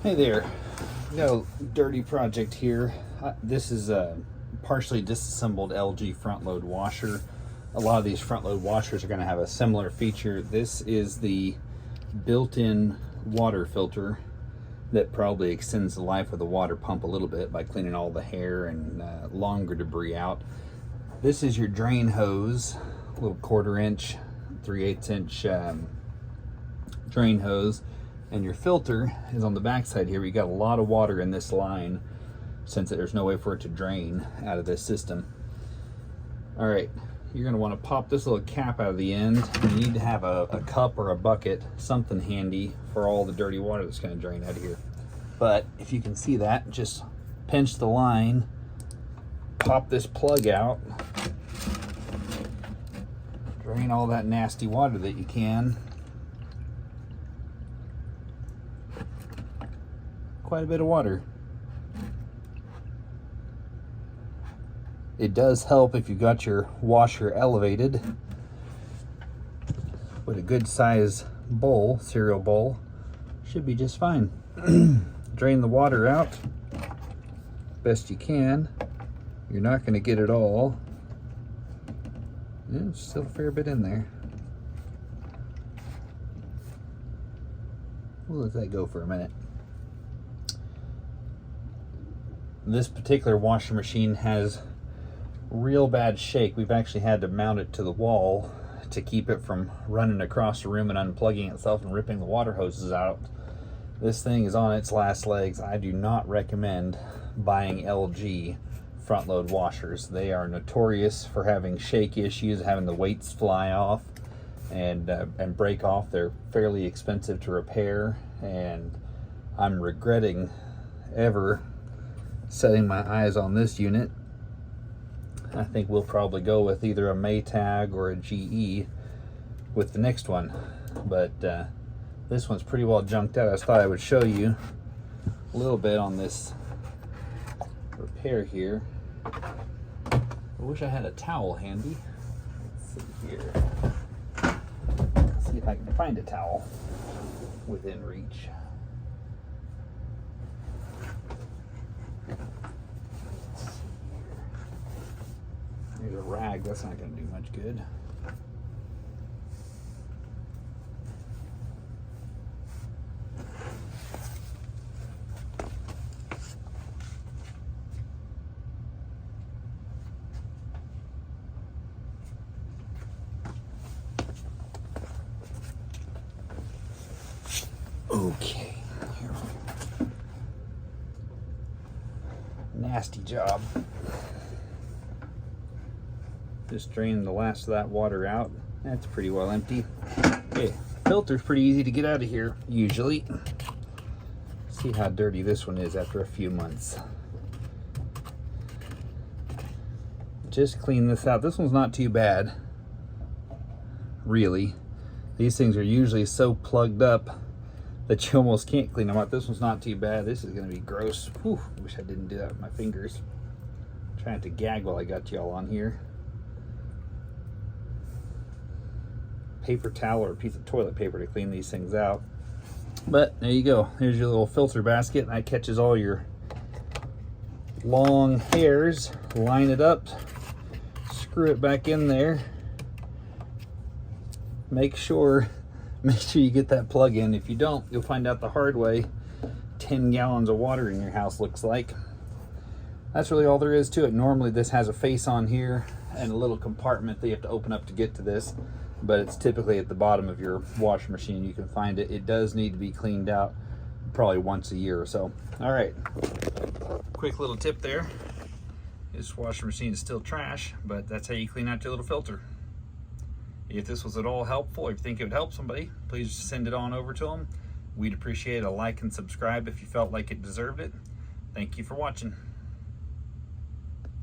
Hey there, no dirty project here. This is a partially disassembled LG front load washer. A lot of these front load washers are going to have a similar feature. This is the built-in water filter that probably extends the life of the water pump a little bit by cleaning all the hair and longer debris out. This is your drain hose, a little 1/4 inch, 3/8 inch drain hose. And your filter is on the back side here. You got a lot of water in this line since there's no way for it to drain out of this system. All right, you're gonna wanna pop this little cap out of the end. You need to have a cup or a bucket, something handy for all the dirty water that's gonna drain out of here. But if you can see that, just pinch the line, pop this plug out, drain all that nasty water that you can. Quite a bit of water. It does help if you got your washer elevated with a good size bowl, cereal bowl. Should be just fine. Drain the water out best you can. You're not going to get it all. There's still a fair bit in there. We'll let that go for a minute. This particular washer machine has real bad shake. We've actually had to mount it to the wall to keep it from running across the room and unplugging itself and ripping the water hoses out. This thing is on its last legs. I do not recommend buying LG front load washers. They are notorious for having shake issues, having the weights fly off and break off. They're fairly expensive to repair, and I'm regretting ever setting my eyes on this unit. I think we'll probably go with either a Maytag or a GE with the next one, but this one's pretty well junked out. I just thought I would show you a little bit on this repair here. I wish I had a towel handy. Let's see here. Let's see if I can find a towel within reach. There's a rag, that's not going to do much good. Okay, here we go. Nasty job. Just drain the last of that water out. That's pretty well empty. Okay, filter's pretty easy to get out of here, usually. See how dirty this one is after a few months. Just clean this out. This one's not too bad, really. These things are usually so plugged up that you almost can't clean them out. This one's not too bad. This is gonna be gross. Whew, wish I didn't do that with my fingers. I'm trying to gag while I got y'all on here. Paper towel or a piece of toilet paper to clean these things out. But there you go. Here's your little filter basket, and that catches all your long hairs. Line it up, screw it back in there. Make sure you get that plug in. If you don't, you'll find out the hard way. 10 gallons of water in your house looks like. That's really all there is to it. Normally this has a face on here and a little compartment that you have to open up to get to this, but it's typically at the bottom of your washing machine. You can find it. It does need to be cleaned out probably once a year or so. All right, quick little tip there. This washing machine is still trash, but that's how you clean out your little filter. If this was at all helpful, or if you think it would help somebody, please send it on over to them. We'd appreciate a like and subscribe if you felt like it deserved it. Thank you for watching.